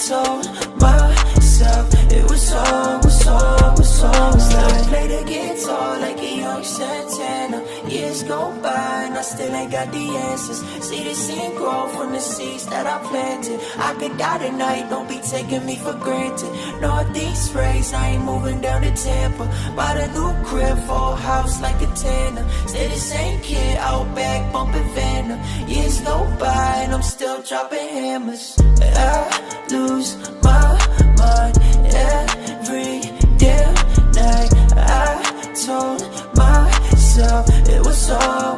told myself it was like play the guitar like a young Santana. Years go by and I still ain't got the answers. See the scene grow from the seeds that I planted. I could die tonight, don't be taking me for granted. Northeast race, I ain't moving down to Tampa. Bought a new crib for a house like a tenner. Stay the same kid, out back bumping Venom. Years go by and I'm still dropping hammers. I lose my mind every damn night. I told myself it was alright.